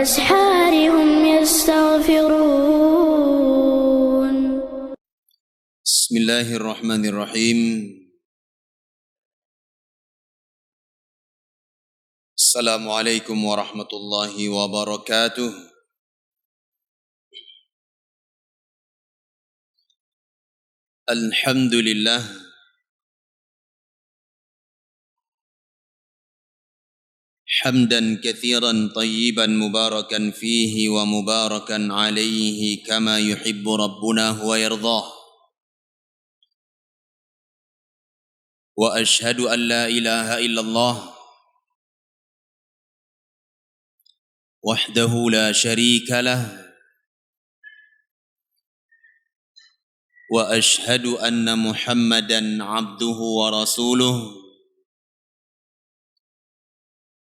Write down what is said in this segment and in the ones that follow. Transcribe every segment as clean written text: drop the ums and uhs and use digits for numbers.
وبالأسحار هم يستغفرون. بسم الله الرحمن الرحيم. السلام عليكم ورحمة الله وبركاته. الحمد لله حمدا كثيرا طيبا مباركا فيه ومباركا عليه كما يحب ربنا ويرضاه. وأشهد أن لا إله إلا الله وحده لا شريك له، وأشهد أن محمدا عبده ورسوله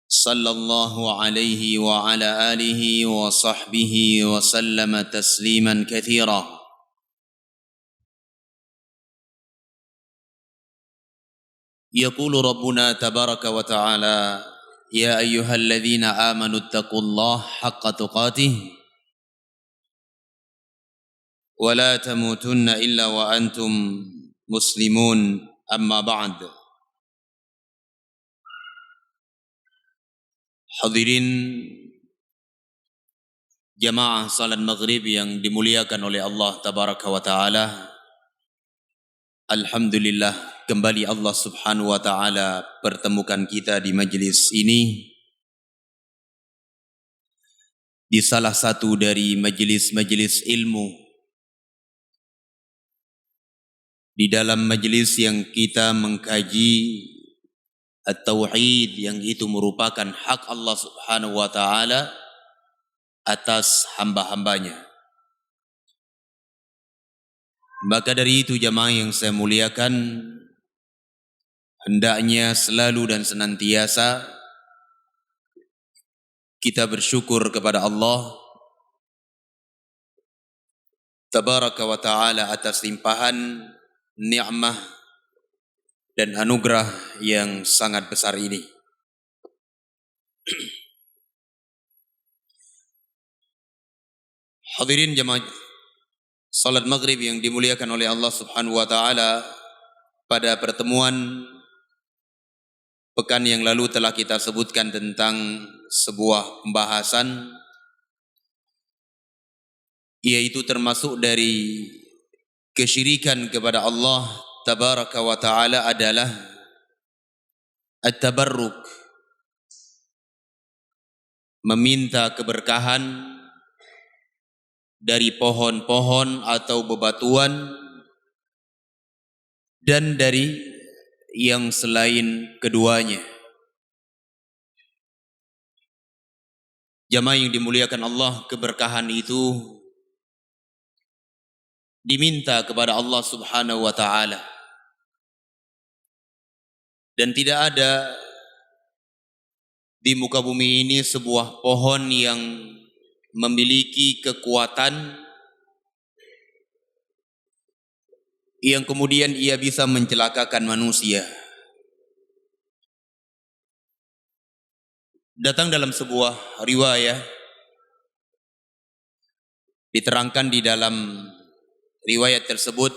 صلى الله عليه وعلى آله وصحبه وسلم تسليما كثيرا. يقول ربنا تبارك وتعالى: يا أيها الذين آمنوا اتقوا الله حق تقاته ولا تموتن إلا وأنتم مسلمون. أما بعد. Hadirin jamaah salat maghrib yang dimuliakan oleh Allah Tabaraka wa Ta'ala, alhamdulillah kembali Allah Subhanahu wa Ta'ala pertemukan kita di majlis ini, di salah satu dari majlis-majlis ilmu, di dalam majlis yang kita mengkaji At-Tauhid, yang itu merupakan hak Allah Subhanahu wa Ta'ala atas hamba-hambanya. Maka dari itu jamaah yang saya muliakan, hendaknya selalu dan senantiasa kita bersyukur kepada Allah Tabaraka wa Ta'ala atas limpahan nikmah dan anugerah yang sangat besar ini. Hadirin jamaah salat maghrib yang dimuliakan oleh Allah Subhanahu wa Ta'ala, pada pertemuan pekan yang lalu telah kita sebutkan tentang sebuah pembahasan, yaitu termasuk dari kesyirikan kepada Allah Tabaraka wa Ta'ala adalah at-tabarruk, meminta keberkahan dari pohon-pohon atau bebatuan dan dari yang selain keduanya. Jamaah yang dimuliakan Allah, keberkahan itu diminta kepada Allah Subhanahu wa Ta'ala, dan tidak ada di muka bumi ini sebuah pohon yang memiliki kekuatan yang kemudian ia bisa mencelakakan manusia. Datang dalam sebuah riwayah, diterangkan di dalam riwayat tersebut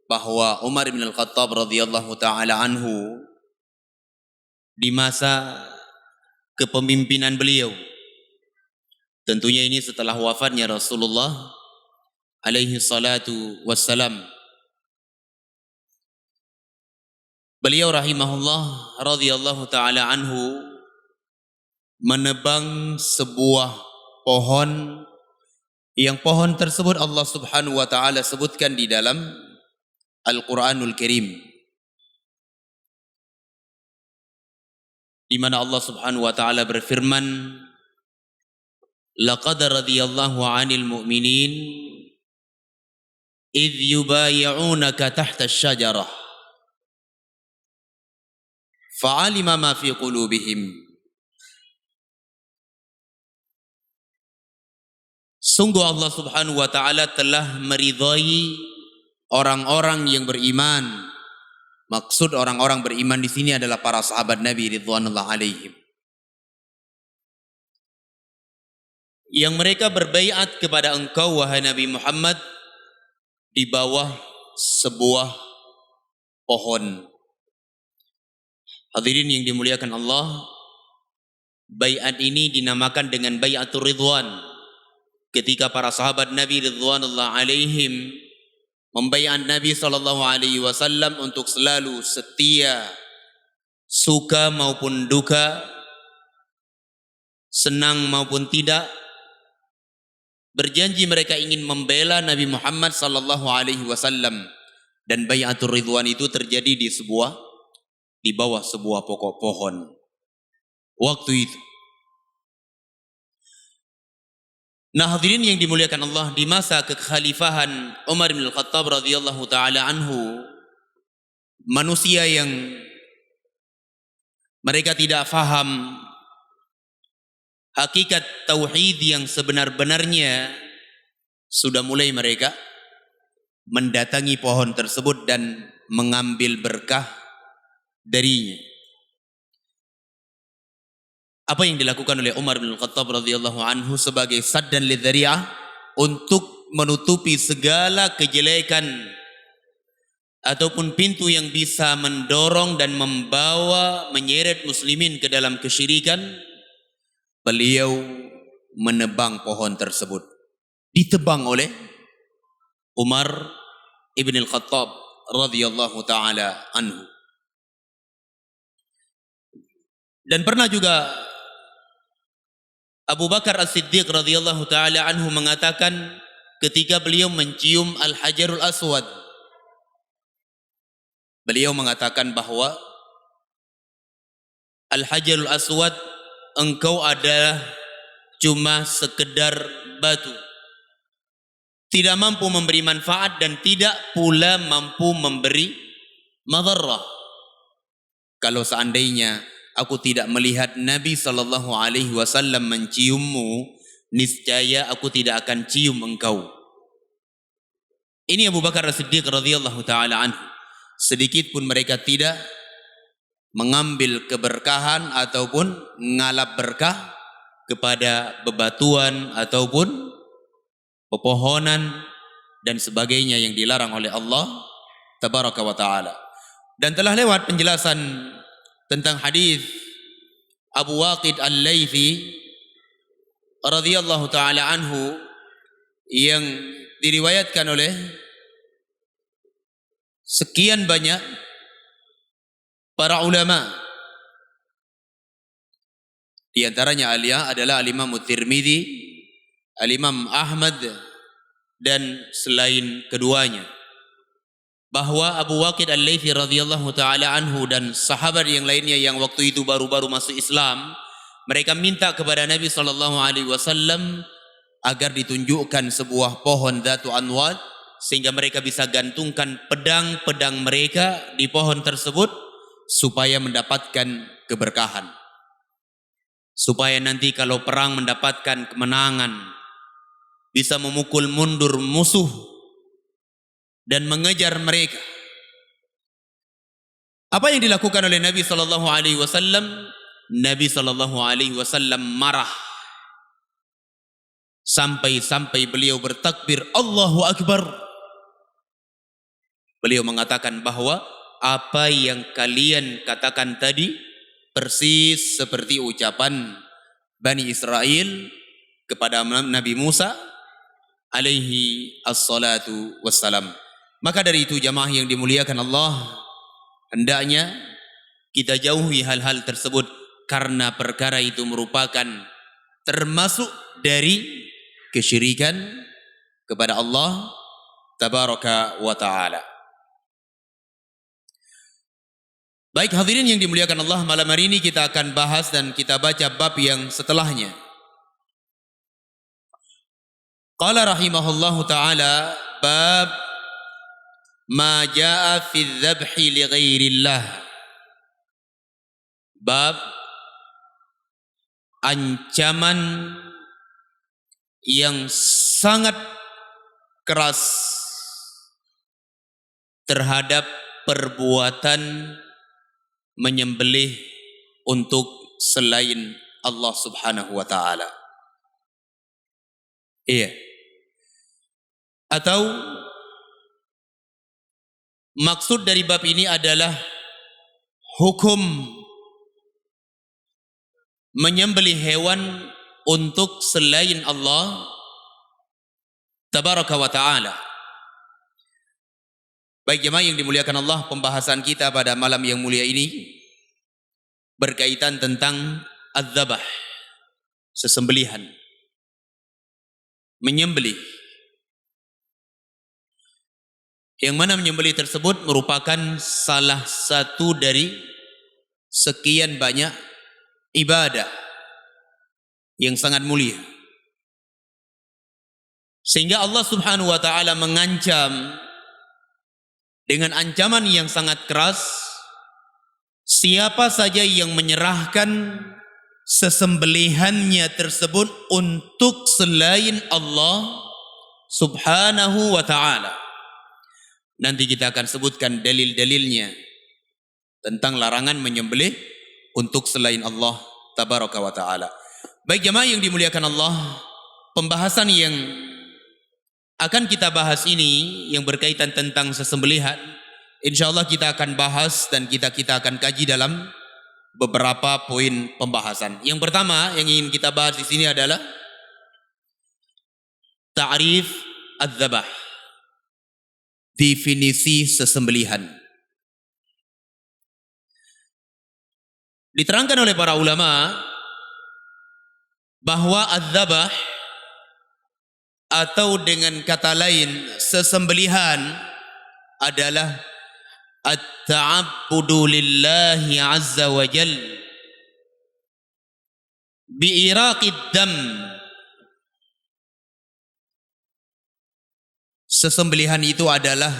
bahwa Umar bin Al-Khattab radhiyallahu taala anhu, di masa kepemimpinan beliau, tentunya ini setelah wafatnya Rasulullah alaihi salatu wassalam, beliau rahimahullah radhiyallahu taala anhu menebang sebuah pohon, yang pohon tersebut Allah Subhanahu wa Ta'ala sebutkan di dalam Al-Quranul Karim, di mana Allah Subhanahu wa Ta'ala berfirman, laqad radiyallahu 'anil mu'minin idh yubayyi'unaka tahta asy-syajarah fa'alima ma fi qulubihim. Sungguh Allah Subhanahu wa Ta'ala telah meridhai orang-orang yang beriman. Maksud orang-orang beriman di sini adalah para sahabat Nabi ridwanullah alaihim. yang mereka berbaiat kepada engkau wahai Nabi Muhammad di bawah sebuah pohon. Hadirin yang dimuliakan Allah, baiat ini dinamakan dengan baiatur ridwan. Ketika para sahabat Nabi ridwanullah alaihim membaiat Nabi SAW untuk selalu setia, suka maupun duka, senang maupun tidak, berjanji mereka ingin membela Nabi Muhammad SAW, dan baiatur ridwan itu terjadi di bawah sebuah pokok pohon waktu itu. Nah, hadirin yang dimuliakan Allah, di masa kekhalifahan Umar bin Al-Khattab radhiyallahu taala anhu, manusia yang mereka tidak faham hakikat tauhid yang sebenar-benarnya, sudah mulai mereka mendatangi pohon tersebut dan mengambil berkah darinya. Apa yang dilakukan oleh Umar bin Khattab radhiyallahu anhu sebagai saddan lidzari'ah, untuk menutupi segala kejelekan ataupun pintu yang bisa mendorong dan membawa menyeret muslimin ke dalam kesyirikan, beliau menebang pohon tersebut. Ditebang oleh Umar ibn al-Khattab radhiyallahu taala anhu. Dan pernah juga Abu Bakar As-Siddiq radhiyallahu taala anhu mengatakan ketika beliau mencium Al-Hajarul Aswad, beliau mengatakan bahwa Al-Hajarul Aswad, engkau adalah cuma sekedar batu, tidak mampu memberi manfaat dan tidak pula mampu memberi madarrah. Kalau seandainya aku tidak melihat Nabi SAW menciummu, niscaya aku tidak akan cium engkau. Ini Abu Bakar As-Siddiq radhiyallahu taala anhu. Sedikit pun mereka tidak mengambil keberkahan ataupun ngalap berkah kepada bebatuan ataupun pepohonan dan sebagainya yang dilarang oleh Allah tabaraka wa taala. Dan telah lewat penjelasan tentang hadis Abu Waqid Al-Laythi radhiyallahu taala anhu yang diriwayatkan oleh sekian banyak para ulama. Di antaranya adalah Al-Imam Tirmidzi, Al-Imam Ahmad dan selain keduanya, bahwa Abu Waqid Al-Laythi radhiyallahu taala anhu dan sahabat yang lainnya yang waktu itu baru-baru masuk Islam, mereka minta kepada Nabi SAW agar ditunjukkan sebuah pohon Dzatu Anwad sehingga mereka bisa gantungkan pedang-pedang mereka di pohon tersebut supaya mendapatkan keberkahan, supaya nanti kalau perang mendapatkan kemenangan, bisa memukul mundur musuh dan mengejar mereka. Apa yang dilakukan oleh Nabi SAW? Nabi SAW marah sampai beliau bertakbir Allahu Akbar. Beliau mengatakan bahwa apa yang kalian katakan tadi persis seperti ucapan Bani Israel kepada Nabi Musa alaihi assalatu wassalam. Maka dari itu jamaah yang dimuliakan Allah, hendaknya kita jauhi hal-hal tersebut karena perkara itu merupakan termasuk dari kesyirikan kepada Allah tabaraka wa ta'ala. Baik hadirin yang dimuliakan Allah, malam hari ini kita akan bahas dan kita baca bab yang setelahnya. Qala rahimahullahu ta'ala, bab ma jaa fi dzabhi li ghairillah. Bab ancaman yang sangat keras terhadap perbuatan menyembelih untuk selain Allah Subhanahu wa taala. Iya. Atau maksud dari bab ini adalah hukum menyembelih hewan untuk selain Allah Tabaraka wa ta'ala. Baik jemaah yang dimuliakan Allah, pembahasan kita pada malam yang mulia ini berkaitan tentang az-zabah, sesembelihan, menyembelih. Yang mana menyembelih tersebut merupakan salah satu dari sekian banyak ibadah yang sangat mulia. Sehingga Allah Subhanahu wa taala mengancam dengan ancaman yang sangat keras siapa saja yang menyerahkan sesembelihannya tersebut untuk selain Allah Subhanahu wa taala. Nanti kita akan sebutkan dalil-dalilnya tentang larangan menyembelih untuk selain Allah Tabaraka wa ta'ala. Baik jemaah yang dimuliakan Allah, pembahasan yang akan kita bahas ini yang berkaitan tentang sesembelihan, insyaallah kita akan bahas dan kita akan kaji dalam beberapa poin pembahasan. Yang pertama yang ingin kita bahas di sini adalah ta'rif az-zabah, definisi sesembelihan. Diterangkan oleh para ulama bahwa az-zabah atau dengan kata lain sesembelihan adalah at-ta'abbudu lillahi azza wa jal bi'iraqid dam. Sesembelihan itu adalah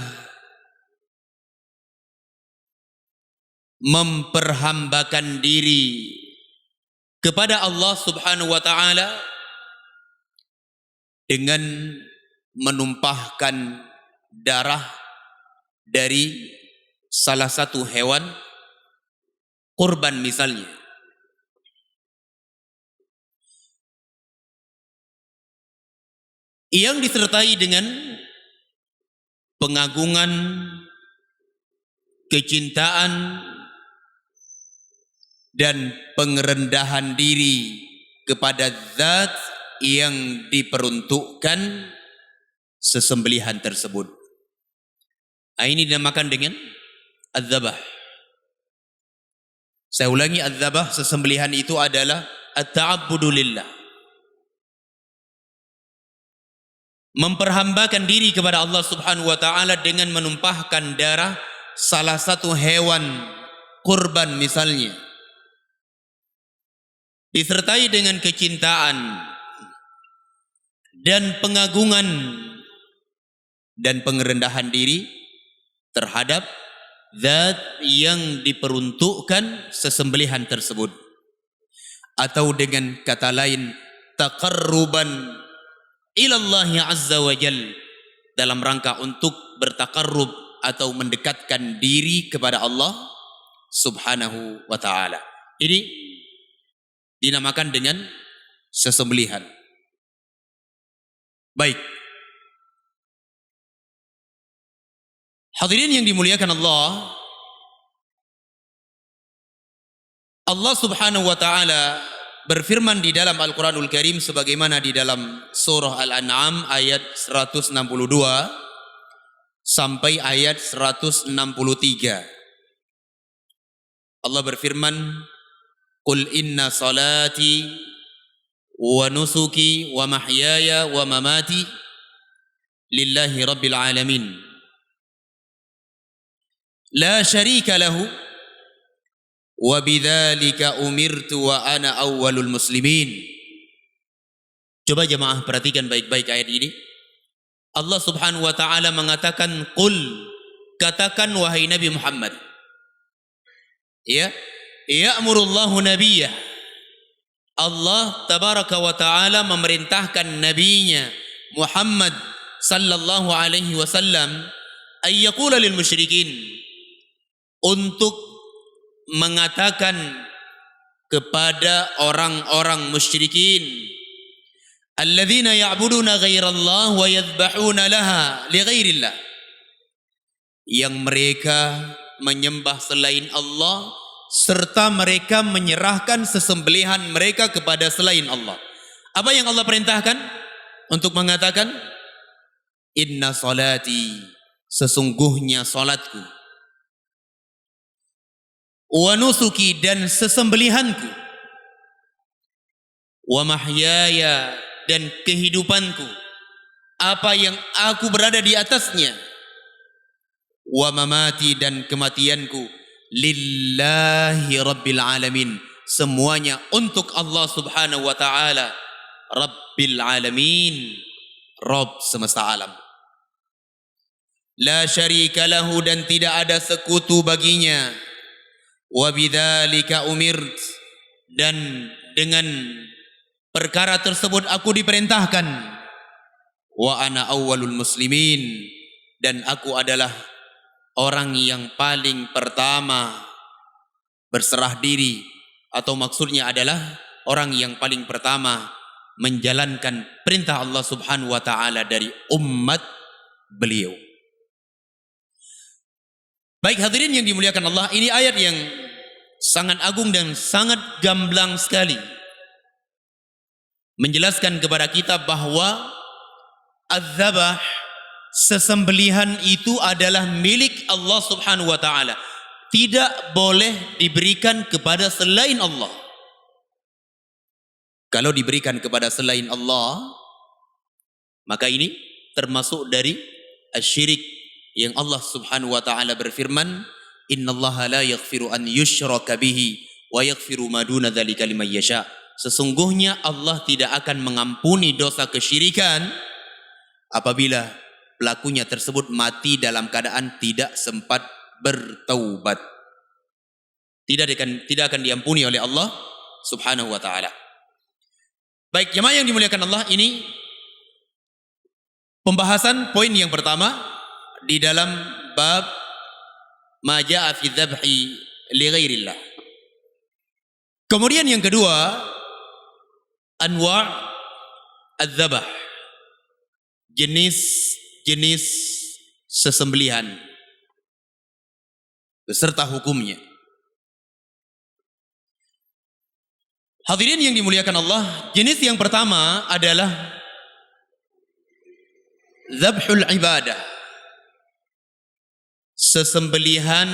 memperhambakan diri kepada Allah Subhanahu wa taala dengan menumpahkan darah dari salah satu hewan kurban misalnya. Yang disertai dengan pengagungan, kecintaan, dan pengerendahan diri kepada zat yang diperuntukkan sesembelihan tersebut. Ini dinamakan dengan az-zabah. Saya ulangi, az-zabah, sesembelihan itu adalah at-ta'abbudu lillah, memperhambakan diri kepada Allah Subhanahu wa taala dengan menumpahkan darah salah satu hewan kurban misalnya, disertai dengan kecintaan dan pengagungan dan pengerendahan diri terhadap zat yang diperuntukkan sesembelihan tersebut, atau dengan kata lain taqarruban ilallahi azza wa jal, dalam rangka untuk bertakarrub atau mendekatkan diri kepada Allah Subhanahu wa taala. Ini dinamakan dengan sesembelihan. Baik. Hadirin yang dimuliakan Allah, Allah Subhanahu wa taala berfirman di dalam Al-Qur'anul Karim sebagaimana di dalam surah Al-An'am ayat 162 sampai ayat 163. Allah berfirman, "Qul inna salati wa nusuki wa mahyaya wa mamati lillahi rabbil alamin la syarika lahu wa bidzalika umirtu wa ana awwalul muslimin." Coba jemaah perhatikan baik-baik ayat ini. Allah Subhanahu wa taala mengatakan, "Qul," katakan wahai Nabi Muhammad. Ya, ya'murullahu nabiyyah, Allah Tabaraka wa taala memerintahkan nabinya Muhammad sallallahu alaihi wasallam ay yaqula lil musyrikin, untuk mengatakan kepada orang-orang musyrikin, alladzina ya'buduna ghairallah wa yadhbahuna laha li ghairillah, yang mereka menyembah selain Allah serta mereka menyerahkan sesembelihan mereka kepada selain Allah. Apa yang Allah perintahkan? Untuk mengatakan inna salati, sesungguhnya salatku, wa nusuki, dan sesembelihanku, wa mahyaya, dan kehidupanku, apa yang aku berada di atasnya, wa mamati, dan kematianku, lillahi rabbil alamin, semuanya untuk Allah subhanahu wa ta'ala, rabbil alamin, Rabb semesta alam. La syarika lahu, dan tidak ada sekutu baginya. Wa bidzalika umirt, dan dengan perkara tersebut aku diperintahkan. Wa ana awwalul muslimin, dan aku adalah orang yang paling pertama berserah diri, atau maksudnya adalah orang yang paling pertama menjalankan perintah Allah subhanahu wa ta'ala dari umat beliau. Baik hadirin yang dimuliakan Allah, ini ayat yang sangat agung dan sangat gamblang sekali menjelaskan kepada kita bahwa az-zabah, sesembelihan itu adalah milik Allah subhanahu wa ta'ala, tidak boleh diberikan kepada selain Allah. Kalau diberikan kepada selain Allah, maka ini termasuk dari asyirik, yang Allah subhanahu wa ta'ala berfirman, innallaha la yaghfiru an yushraka bihi wa yaghfiru ma duna dzalika liman yasha. Sesungguhnya Allah tidak akan mengampuni dosa kesyirikan apabila pelakunya tersebut mati dalam keadaan tidak sempat bertaubat. Tidak akan diampuni oleh Allah subhanahu wa ta'ala. Baik jemaah yang dimuliakan Allah, ini pembahasan poin yang pertama di dalam bab ma jaa fi dzabhi li ghairillah. Kemudian yang kedua, anwa' adz-dzabh, jenis-jenis sesembelihan beserta hukumnya. Hadirin yang dimuliakan Allah, jenis yang pertama adalah dzabhul ibadah, sesembelihan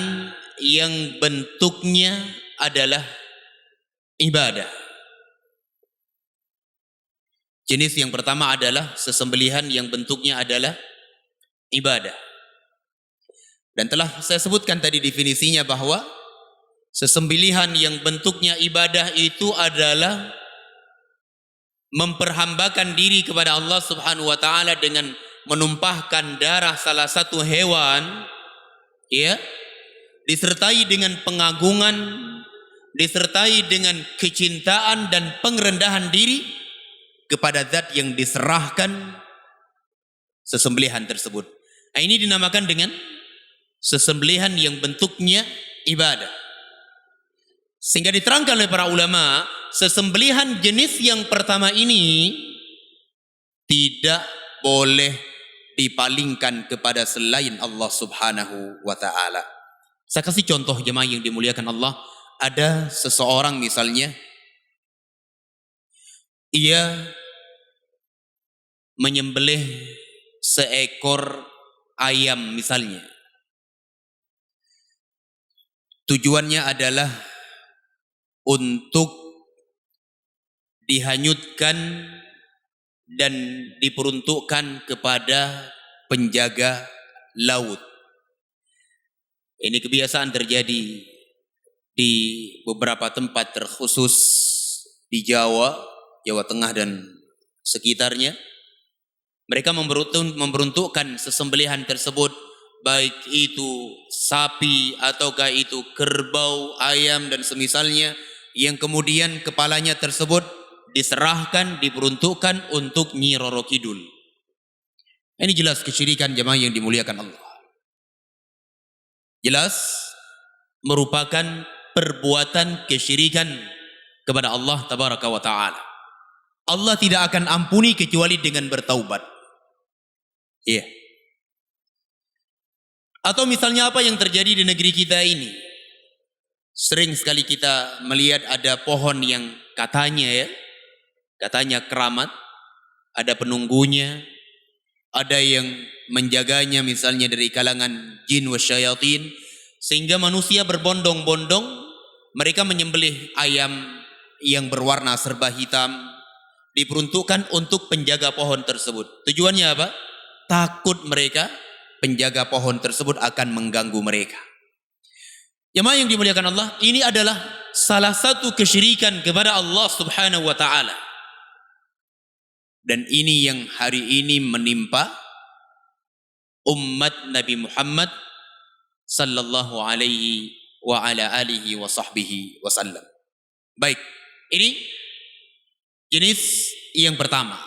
yang bentuknya adalah ibadah. Jenis yang pertama adalah sesembelihan yang bentuknya adalah ibadah. Dan telah saya sebutkan tadi definisinya bahwa sesembelihan yang bentuknya ibadah itu adalah memperhambakan diri kepada Allah subhanahu wa ta'ala dengan menumpahkan darah salah satu hewan, ya, disertai dengan pengagungan, disertai dengan kecintaan dan pengerendahan diri kepada zat yang diserahkan sesembelihan tersebut. Nah, ini dinamakan dengan sesembelihan yang bentuknya ibadah. Sehingga diterangkan oleh para ulama, sesembelihan jenis yang pertama ini tidak boleh dipalingkan kepada selain Allah subhanahu wa ta'ala. Saya kasih contoh jemaah yang dimuliakan Allah. Ada seseorang misalnya, ia menyembelih seekor ayam misalnya. Tujuannya adalah untuk dihanyutkan dan diperuntukkan kepada penjaga laut. Ini kebiasaan terjadi di beberapa tempat terkhusus di Jawa Tengah dan sekitarnya. Mereka memperuntukkan sesembelihan tersebut, baik itu sapi ataukah itu kerbau, ayam dan semisalnya, yang kemudian kepalanya tersebut diserahkan, diperuntukkan untuk Nyi Roro Kidul. Ini jelas kesyirikan jemaah yang dimuliakan Allah. Jelas merupakan perbuatan kesyirikan kepada Allah tabaraka wa ta'ala. Allah tidak akan ampuni kecuali dengan bertaubat. Iya. Atau misalnya apa yang terjadi di negeri kita ini? Sering sekali kita melihat ada pohon yang katanya keramat, ada penunggunya, ada yang menjaganya misalnya dari kalangan jin wasyayatin, sehingga manusia berbondong-bondong mereka menyembelih ayam yang berwarna serba hitam, diperuntukkan untuk penjaga pohon tersebut. Tujuannya apa? Takut mereka penjaga pohon tersebut akan mengganggu mereka. Jemaah yang dimuliakan Allah, ini adalah salah satu kesyirikan kepada Allah Subhanahu wa taala. Dan ini yang hari ini menimpa umat Nabi Muhammad sallallahu alaihi wa ala alihi wa sahbihi wasallam. Baik, ini jenis yang pertama.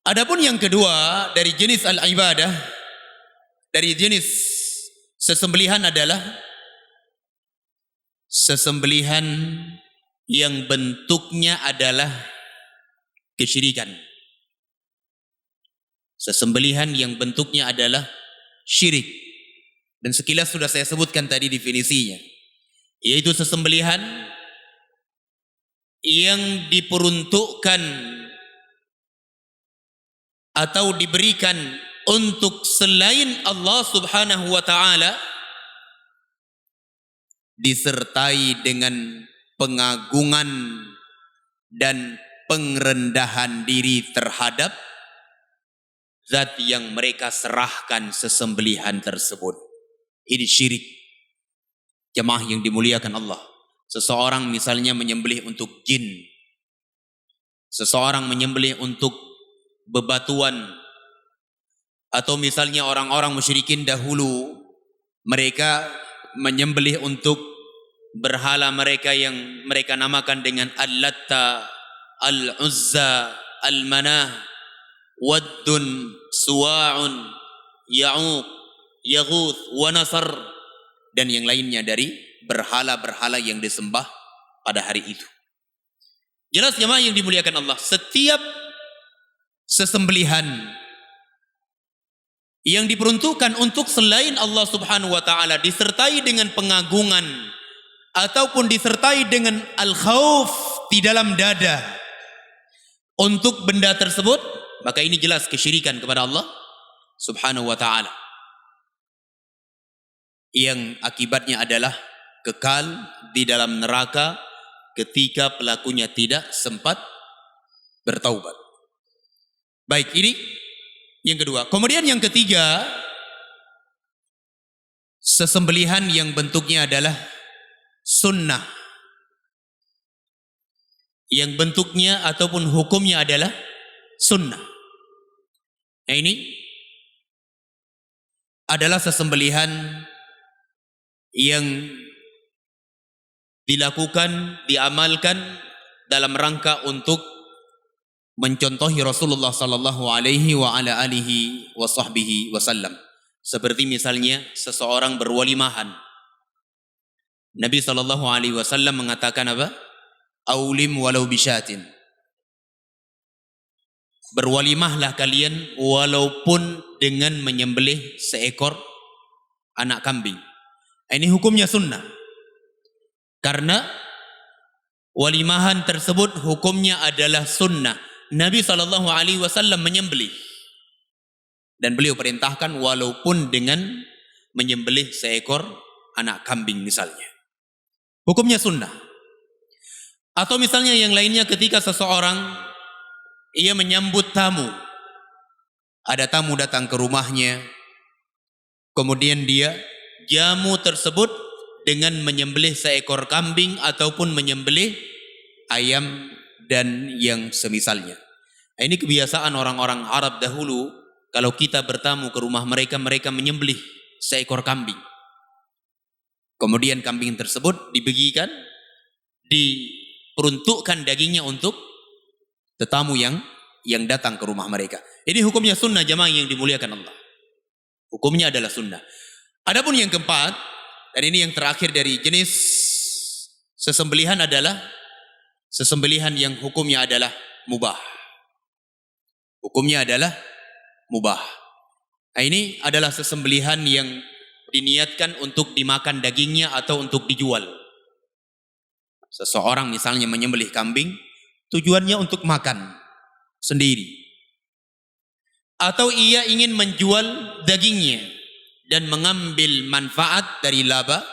Adapun yang kedua dari jenis al-ibadah, dari jenis sesembelihan adalah sesembelihan yang bentuknya adalah kesyirikan. Sesembelihan yang bentuknya adalah syirik. Dan sekilas sudah saya sebutkan tadi definisinya. Yaitu sesembelihan yang diperuntukkan atau diberikan untuk selain Allah Subhanahu wa taala, disertai dengan pengagungan dan pengrendahan diri terhadap zat yang mereka serahkan sesembelihan tersebut. Ini syirik. Jemaah yang dimuliakan Allah. Seseorang misalnya menyembelih untuk jin. Seseorang menyembelih untuk bebatuan. Atau misalnya orang-orang musyrikin dahulu, mereka menyembelih untuk berhala mereka yang mereka namakan dengan Al-Latta, Al-Uzza, Al-Manah, Waddun, Suwa'un, Ya'uq, Yaghuth, wa Nasr, dan yang lainnya dari berhala-berhala yang disembah pada hari itu. Jelas jemaah yang dimuliakan Allah, setiap sesembelihan yang diperuntukkan untuk selain Allah Subhanahu wa taala disertai dengan pengagungan ataupun disertai dengan al-khauf di dalam dada untuk benda tersebut, maka ini jelas kesyirikan kepada Allah Subhanahu wa taala, yang akibatnya adalah kekal di dalam neraka ketika pelakunya tidak sempat bertaubat. Baik, ini yang kedua. Kemudian yang ketiga, sesembelihan yang bentuknya adalah sunnah, yang bentuknya ataupun hukumnya adalah sunnah. Nah, ini adalah sesembelihan yang dilakukan, diamalkan dalam rangka untuk mencontohi Rasulullah sallallahu alaihi wa ala alihi wa sahbihi wasallam. Seperti misalnya seseorang berwalimahan. Nabi sallallahu alaihi wasallam mengatakan apa? Aulim walau bisyatin. Berwalimahlah kalian walaupun dengan menyembelih seekor anak kambing. Ini hukumnya sunnah. Karena walimahan tersebut hukumnya adalah sunnah. Nabi SAW menyembelih. Dan beliau perintahkan walaupun dengan menyembelih seekor anak kambing misalnya. Hukumnya sunnah. Atau misalnya yang lainnya ketika seseorang ia menyambut tamu. Ada tamu datang ke rumahnya. Kemudian dia jamu tersebut dengan menyembelih seekor kambing ataupun menyembelih ayam dan yang semisalnya. Ini kebiasaan orang-orang Arab dahulu, kalau kita bertamu ke rumah mereka, mereka menyembelih seekor kambing. Kemudian kambing tersebut dibagikan, diperuntukkan dagingnya untuk tetamu yang datang ke rumah mereka. Ini hukumnya sunnah jamaah yang dimuliakan Allah. Hukumnya adalah sunnah. Adapun yang keempat, dan ini yang terakhir dari jenis sesembelihan adalah sesembelihan yang hukumnya adalah mubah. Hukumnya adalah mubah. Nah, ini adalah sesembelihan yang diniatkan untuk dimakan dagingnya atau untuk dijual. Seseorang misalnya menyembelih kambing, tujuannya untuk makan sendiri. Atau ia ingin menjual dagingnya dan mengambil manfaat dari laba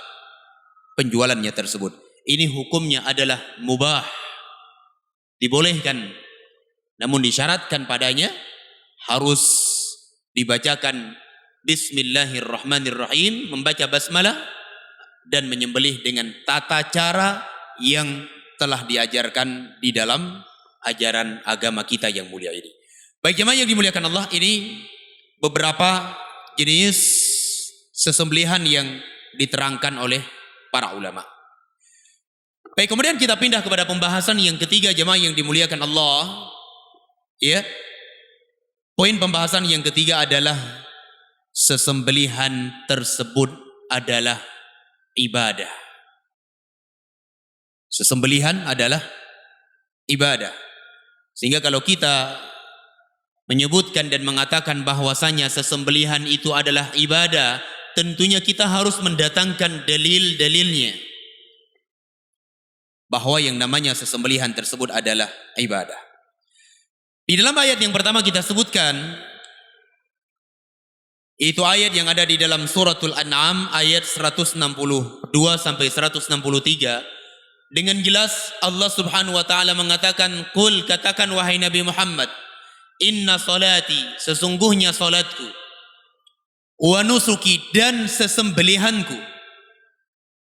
penjualannya tersebut. Ini hukumnya adalah mubah. Dibolehkan. Namun disyaratkan padanya harus dibacakan Bismillahirrahmanirrahim, membaca basmalah dan menyembelih dengan tata cara yang telah diajarkan di dalam ajaran agama kita yang mulia ini. Baik jemaah yang dimuliakan Allah, ini beberapa jenis sesembelihan yang diterangkan oleh para ulama. Baik, kemudian kita pindah kepada pembahasan yang ketiga jemaah yang dimuliakan Allah. Ya. Poin pembahasan yang ketiga adalah sesembelihan tersebut adalah ibadah. Sesembelihan adalah ibadah. Sehingga kalau kita menyebutkan dan mengatakan bahwasanya sesembelihan itu adalah ibadah, tentunya kita harus mendatangkan dalil-dalilnya bahwa yang namanya sesembelihan tersebut adalah ibadah. Di dalam ayat yang pertama kita sebutkan, itu ayat yang ada di dalam suratul An'am ayat 162 sampai 163. Dengan jelas Allah Subhanahu wa taala mengatakan, "Qul," katakan wahai Nabi Muhammad, "Inna salati," sesungguhnya salatku, "wa nusuki," dan sesembelihanku,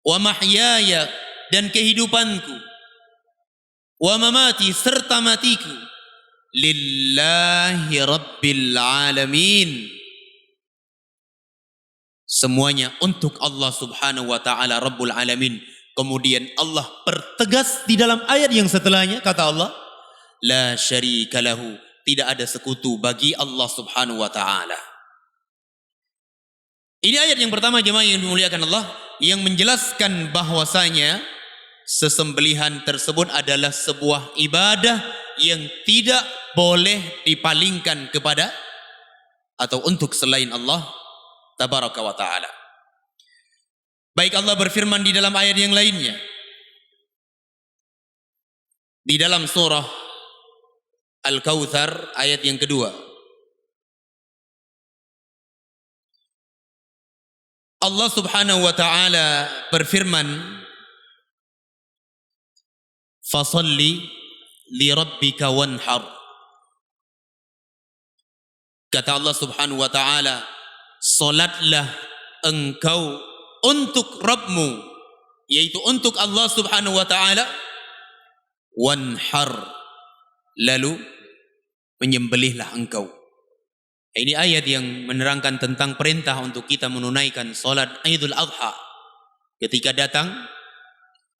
"wa mahyaya," dan kehidupanku, "wa mamati," serta matiku, "lillahi rabbil alamin." Semuanya untuk Allah Subhanahu wa taala Rabbul Alamin. Kemudian Allah pertegas di dalam ayat yang setelahnya, kata Allah, "La syarika lahu," tidak ada sekutu bagi Allah Subhanahu wa taala. Ini ayat yang pertama jemaah yang dimuliakan Allah yang menjelaskan bahwasanya sesembelihan tersebut adalah sebuah ibadah yang tidak boleh dipalingkan kepada atau untuk selain Allah Tabaraka wa ta'ala. Baik, Allah berfirman di dalam ayat yang lainnya, di dalam surah Al-Kautsar ayat yang kedua, Allah Subhanahu wa ta'ala berfirman, "Fasalli li rabbika wanhar." Kata Allah Subhanahu wa ta'ala, salatlah engkau untuk Rabbmu, yaitu untuk Allah Subhanahu wa ta'ala, wanhar, lalu menyembelihlah engkau. Ini ayat yang menerangkan tentang perintah untuk kita menunaikan salat Idul Adha. Ketika datang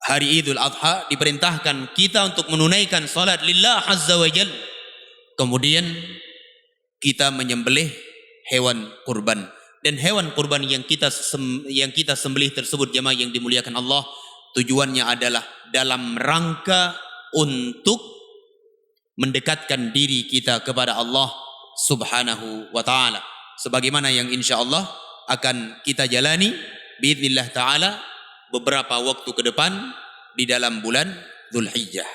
hari Idul Adha, diperintahkan kita untuk menunaikan salat lillah azza wa jal. Kemudian kita menyembelih hewan kurban. Dan hewan kurban yang kita sembelih tersebut jemaah yang dimuliakan Allah, tujuannya adalah dalam rangka untuk mendekatkan diri kita kepada Allah Subhanahu wa ta'ala, sebagaimana yang insyaallah akan kita jalani biidznillah ta'ala beberapa waktu ke depan di dalam bulan Dzulhijjah.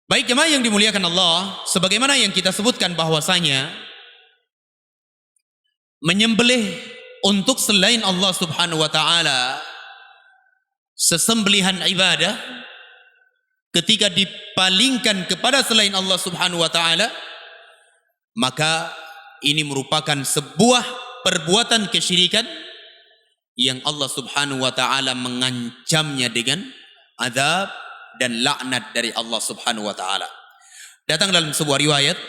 Baik jemaah yang dimuliakan Allah, sebagaimana yang kita sebutkan bahwasanya menyembelih untuk selain Allah Subhanahu wa ta'ala, sesembelihan ibadah, ketika dipalingkan kepada selain Allah Subhanahu wa ta'ala, maka ini merupakan sebuah perbuatan kesyirikan yang Allah Subhanahu wa ta'ala mengancamnya dengan azab dan laknat dari Allah Subhanahu wa ta'ala. Datang dalam sebuah riwayat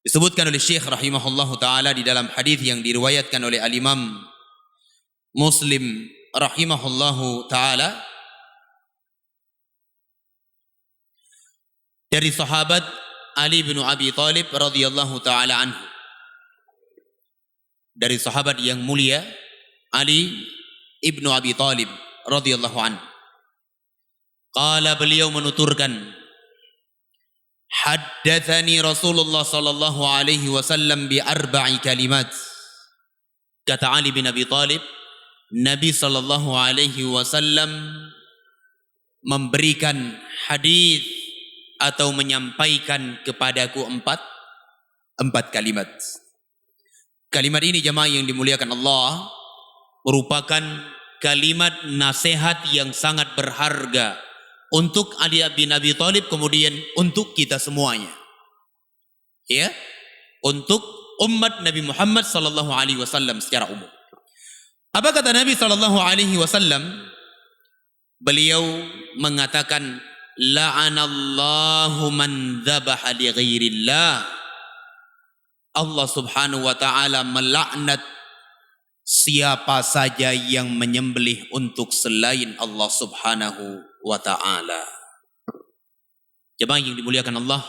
disebutkan oleh Syekh rahimahullahu ta'ala di dalam hadis yang diriwayatkan oleh al-Imam Muslim rahimahullahu ta'ala dari sahabat Ali bin Abi Thalib radhiyallahu ta'ala anhu, dari sahabat yang mulia Ali ibnu Abi Thalib radhiyallahu anhu. Qala, beliau menuturkan, haddatsani Rasulullah sallallahu alaihi wasallam bi arba'i kalimat. Kata Ali bin Abi Thalib, Nabi sallallahu alaihi wasallam memberikan hadis atau menyampaikan kepadaku empat kalimat. Kalimat ini jemaah yang dimuliakan Allah merupakan kalimat nasihat yang sangat berharga untuk Ali bin Abi Thalib, kemudian untuk kita semuanya. Ya, untuk umat Nabi Muhammad sallallahu alaihi wasallam secara umum. Apa kata Nabi sallallahu alaihi wasallam? Beliau mengatakan, la'anallahu man dzabaha li ghairillah. Allah subhanahu wa ta'ala melaknat siapa saja yang menyembelih untuk selain Allah subhanahu wa ta'ala. Jemaah yang dimuliakan Allah,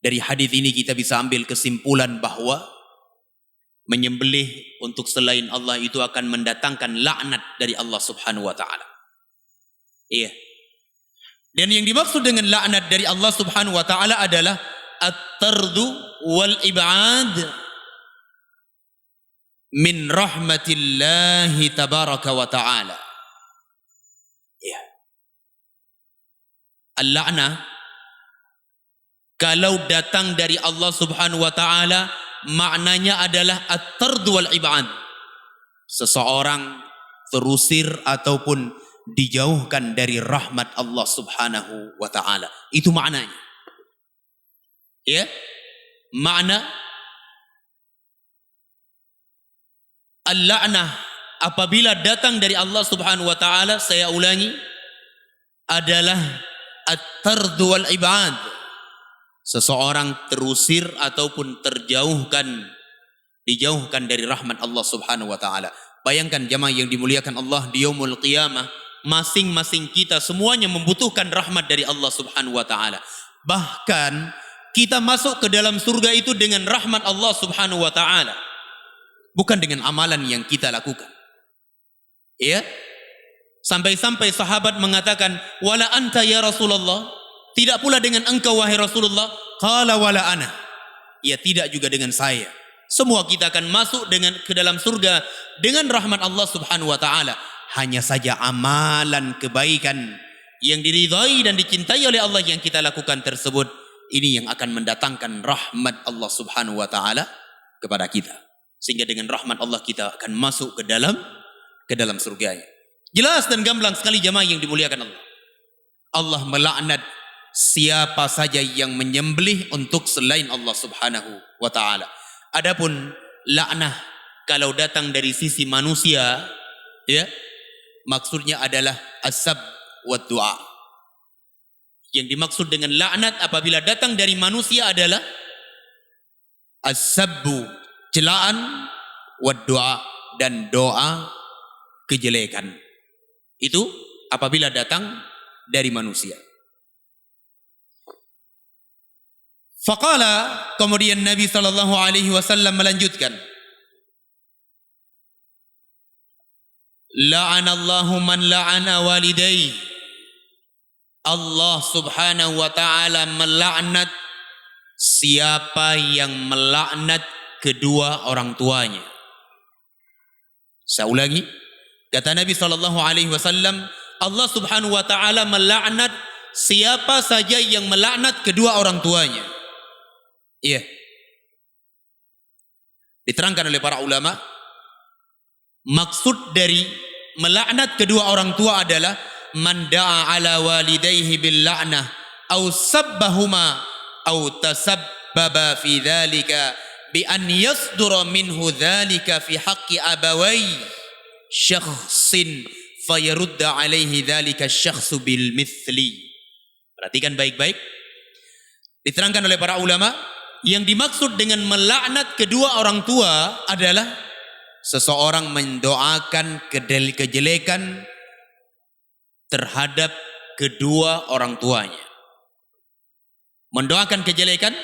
dari hadis ini kita bisa ambil kesimpulan bahwa menyembelih untuk selain Allah itu akan mendatangkan laknat dari Allah subhanahu wa ta'ala. Iya. Dan yang dimaksud dengan laknat dari Allah subhanahu wa ta'ala adalah at-tardu wal ib'ad min rahmatillahi tabaraka wa ta'ala. Ya. Al-la'nah kalau datang dari Allah subhanahu wa ta'ala maknanya adalah at-tardu wal ib'ad. Seseorang terusir ataupun dijauhkan dari rahmat Allah subhanahu wa ta'ala. Itu maknanya. Ya, makna al-la'nah apabila datang dari Allah subhanahu wa ta'ala, saya ulangi, adalah at-tardu wal ibad. Seseorang terusir ataupun dijauhkan dari rahmat Allah subhanahu wa ta'ala. Bayangkan jemaah yang dimuliakan Allah, di yaumul qiyamah masing-masing kita semuanya membutuhkan rahmat dari Allah subhanahu wa ta'ala. Bahkan kita masuk ke dalam surga itu dengan rahmat Allah subhanahu wa ta'ala, bukan dengan amalan yang kita lakukan. Ya, sampai-sampai sahabat mengatakan, wala anta ya Rasulullah, tidak pula dengan engkau wahai Rasulullah. Qala wala ana, ya tidak juga dengan saya. Semua kita akan masuk ke dalam surga dengan rahmat Allah subhanahu wa ta'ala. Hanya saja amalan kebaikan yang diridhai dan dicintai oleh Allah yang kita lakukan tersebut, ini yang akan mendatangkan rahmat Allah subhanahu wa ta'ala kepada kita. Sehingga dengan rahmat Allah kita akan masuk ke dalam surganya. Jelas dan gamblang sekali jemaah yang dimuliakan Allah. Allah melaknat siapa saja yang menyembelih untuk selain Allah subhanahu wa ta'ala. Adapun laknah kalau datang dari sisi manusia, ya, maksudnya adalah as-sab wa du'a. Yang dimaksud dengan laknat apabila datang dari manusia adalah as-sabbu, celaan, wa du'a, dan doa kejelekan. Itu apabila datang dari manusia. Faqala, kemudian Nabi sallallahu alaihi wasallam melanjutkan, la'anallahu man la'ana walidayhi. Allah subhanahu wa ta'ala melaknat siapa yang melaknat kedua orang tuanya. Saya ulangi, kata Nabi sallallahu alaihi wasallam, Allah subhanahu wa ta'ala melaknat siapa saja yang melaknat kedua orang tuanya. Iya. Diterangkan oleh para ulama, maksud dari melaknat kedua orang tua adalah man da'a ala walidayhi bil la'nah aw sabbahuma aw tasabbaba fi dhalika bi an yasdura minhu dhalika fi haqqi abawai syakhsin fayarudda alaihi dhalika syakhsu bil mithli. Perhatikan baik-baik. Diterangkan oleh para ulama, yang dimaksud dengan melaknat kedua orang tua adalah seseorang mendoakan kejelekan terhadap kedua orang tuanya. Mendoakan kejelekan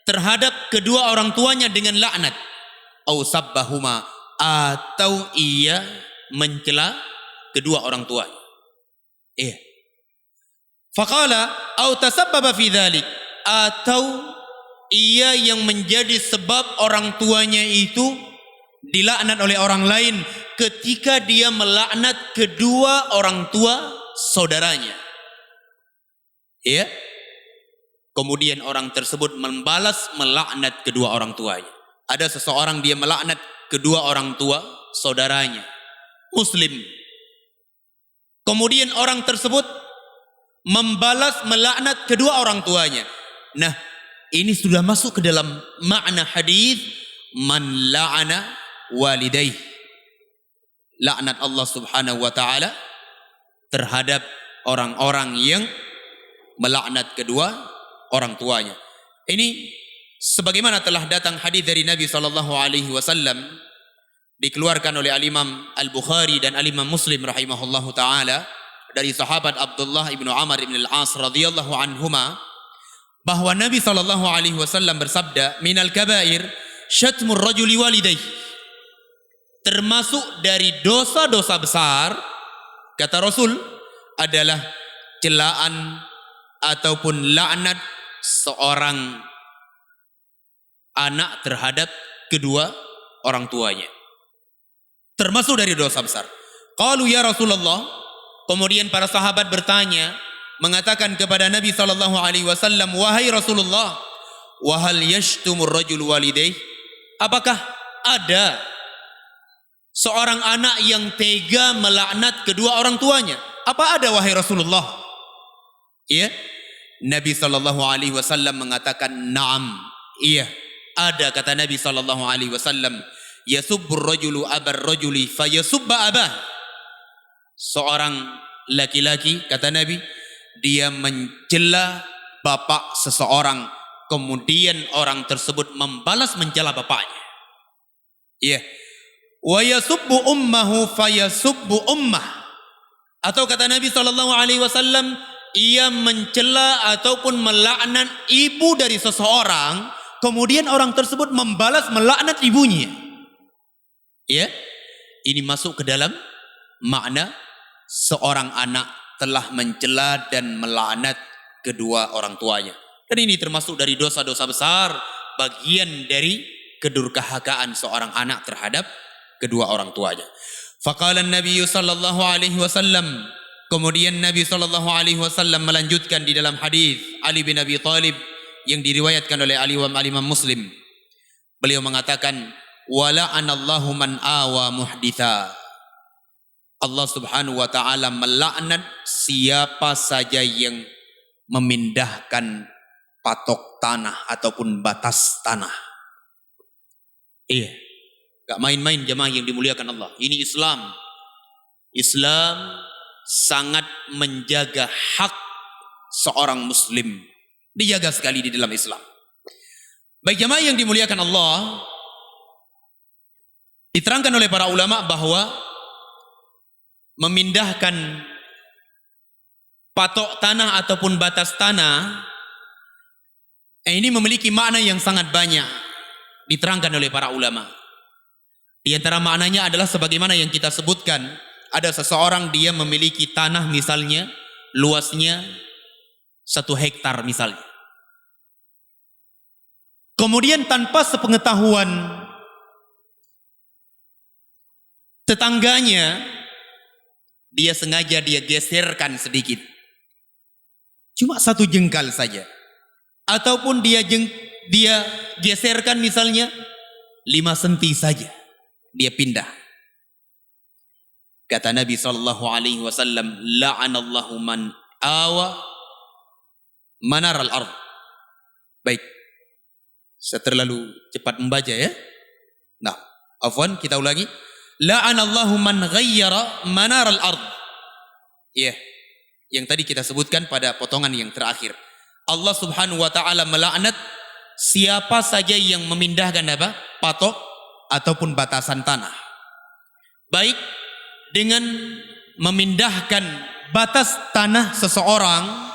terhadap kedua orang tuanya dengan laknat. Au sabbahuma, atau ia mencela kedua orang tuanya. Faqala au tasabbaba fi dzalik, atau ia yang menjadi sebab orang tuanya itu dilaknat oleh orang lain ketika dia melaknat kedua orang tua saudaranya. Ya. Kemudian orang tersebut membalas melaknat kedua orang tuanya. Ada seseorang dia melaknat kedua orang tua saudaranya, Muslim. Kemudian orang tersebut membalas melaknat kedua orang tuanya. Nah, ini sudah masuk ke dalam makna hadis man la'ana walidayh. Laknat Allah Subhanahu wa taala terhadap orang-orang yang melaknat kedua orang tuanya. Ini sebagaimana telah datang hadis dari Nabi sallallahu alaihi wasallam dikeluarkan oleh Al-Imam Al-Bukhari dan Al-Imam Muslim rahimahullahu taala dari sahabat Abdullah ibnu Amr ibn al-As radhiyallahu anhuma, bahwa Nabi sallallahu alaihi wasallam bersabda, minal kabair syatmur rajuli walidayh, termasuk dari dosa-dosa besar, kata Rasul, adalah celaan ataupun laknat seorang anak terhadap kedua orang tuanya. Termasuk dari dosa besar. Qalu ya Rasulullah, kemudian para sahabat bertanya, mengatakan kepada Nabi sallallahu alaihi wasallam, wahai Rasulullah, wa hal yashtumur rajul walidayh? Apakah ada seorang anak yang tega melaknat kedua orang tuanya? Apa ada wahai Rasulullah? Iya. Nabi sallallahu alaihi wasallam mengatakan, "Na'am." Iya, ada, kata Nabi sallallahu alaihi wasallam, "Yasubbur rajulu abar rajuli fayasubba abah." Seorang laki-laki, kata Nabi, dia mencela bapak seseorang, kemudian orang tersebut membalas mencela bapaknya. Iya. Wa yasubbu ummahu fayasubbu ummah. Atau kata Nabi sallallahu alaihi wasallam, ia mencela ataupun melaknat ibu dari seseorang, kemudian orang tersebut membalas melaknat ibunya. Ya, ini masuk ke dalam makna seorang anak telah mencela dan melaknat kedua orang tuanya. Dan ini termasuk dari dosa-dosa besar, bagian dari kedurhakaan seorang anak terhadap kedua orang tuanya. Faqala Nabi sallallahu alaihi wasallam, kemudian Nabi sallallahu alaihi wasallam melanjutkan di dalam hadis Ali bin Abi Thalib yang diriwayatkan oleh Imam Muslim. Beliau mengatakan, wala anallahu man awa muhditha. Allah Subhanahu wa taala melaknat siapa saja yang memindahkan patok tanah ataupun batas tanah. Iya, gak main-main jemaah yang dimuliakan Allah. Ini Islam. Islam sangat menjaga hak seorang muslim. Dijaga sekali di dalam Islam. Baik jemaah yang dimuliakan Allah, diterangkan oleh para ulama bahwa memindahkan patok tanah ataupun batas tanah ini memiliki makna yang sangat banyak, diterangkan oleh para ulama. Di antara maknanya adalah sebagaimana yang kita sebutkan, ada seseorang dia memiliki tanah misalnya luasnya 1 hektar misalnya. Kemudian tanpa sepengetahuan tetangganya, dia sengaja dia geserkan sedikit, cuma 1 jengkal saja, ataupun dia geserkan misalnya 5 senti saja, dia pindah. Kata Nabi sallallahu alaihi wasallam, la'anallahu man awa manaral ard. Baik, saya terlalu cepat membaca ya. Nah, afwan, kita ulangi. La'anallahu man ghayyara manaral ard. Ya, yang tadi kita sebutkan pada potongan yang terakhir. Allah Subhanahu wa taala melaknat siapa saja yang memindahkan apa? Patok ataupun batasan tanah. Baik dengan memindahkan batas tanah seseorang,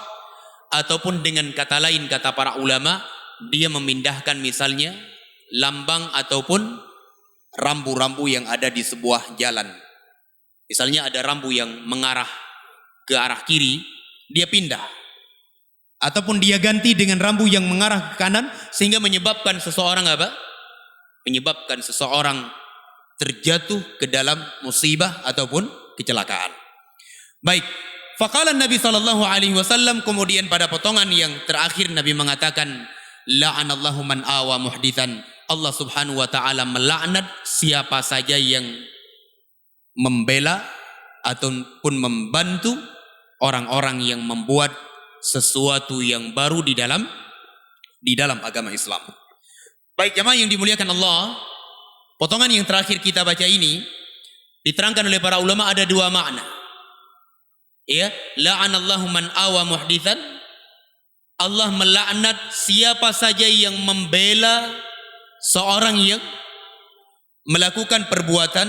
ataupun dengan kata lain, kata para ulama, dia memindahkan misalnya lambang ataupun rambu-rambu yang ada di sebuah jalan. Misalnya ada rambu yang mengarah ke arah kiri, dia pindah. ataupun dia ganti dengan rambu yang mengarah ke kanan sehingga menyebabkan seseorang apa? Menyebabkan seseorang terjatuh ke dalam musibah ataupun kecelakaan. Baik, faqala Nabi sallallahu alaihi wasallam, kemudian pada potongan yang terakhir Nabi mengatakan, la'anallahu man awa muhditsan. Allah Subhanahu wa taala melaknat siapa saja yang membela ataupun membantu orang-orang yang membuat sesuatu yang baru di dalam agama Islam. Baik jamaah yang dimuliakan Allah, potongan yang terakhir kita baca ini diterangkan oleh para ulama ada dua makna. Ya, la'anallahu man awa muhditsan. Allah melaknat siapa saja yang membela seorang yang melakukan perbuatan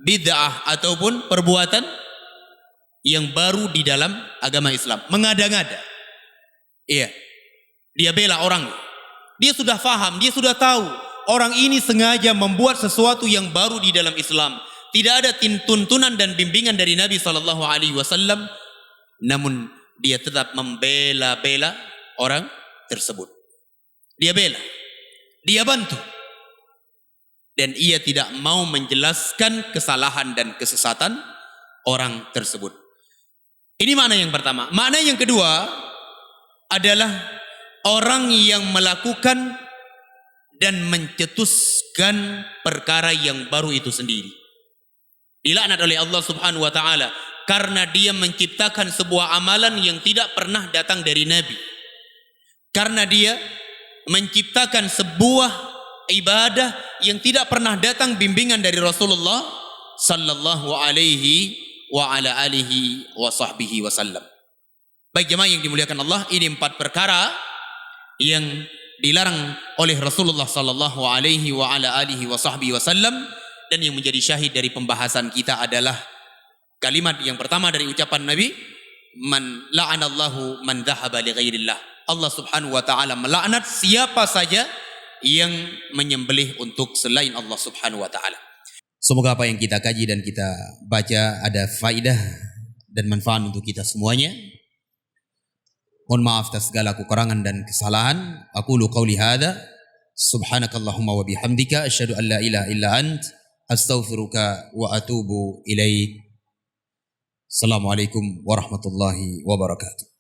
bid'ah ataupun perbuatan yang baru di dalam agama Islam, mengada-ngada. Iya. Dia bela orang. Dia sudah faham, dia sudah tahu orang ini sengaja membuat sesuatu yang baru di dalam Islam. Tidak ada tuntunan dan bimbingan dari Nabi sallallahu alaihi wasallam, namun dia tetap membela-bela orang tersebut. Dia bela, dia bantu. Dan ia tidak mau menjelaskan kesalahan dan kesesatan orang tersebut. Ini makna yang pertama. Makna yang kedua adalah orang yang melakukan dan mencetuskan perkara yang baru itu sendiri. Dilaknat oleh Allah Subhanahu wa taala karena dia menciptakan sebuah amalan yang tidak pernah datang dari Nabi. Karena dia menciptakan sebuah ibadah yang tidak pernah datang bimbingan dari Rasulullah sallallahu alaihi wa ala alihi wa sahbihi wasallam. Baik jemaah yang dimuliakan Allah, ini 4 perkara yang dilarang oleh Rasulullah sallallahu alaihi wa ala alihi wa sahbihi wasallam, dan yang menjadi syahid dari pembahasan kita adalah kalimat yang pertama dari ucapan Nabi, man la'anallahu man dhahaba li ghairillah. Allah Subhanahu wa taala melaknat siapa saja yang menyembelih untuk selain Allah Subhanahu wa taala. Semoga apa yang kita kaji dan kita baca ada faidah dan manfaat untuk kita semuanya. Mohon maaf atas segala kekurangan dan kesalahan. Aqulu qauli hadza, subhanakallahumma wa bihamdika asyhadu an la ilaha illa ant, astaghfiruka wa atubu ilaik. Assalamualaikum warahmatullahi wabarakatuh.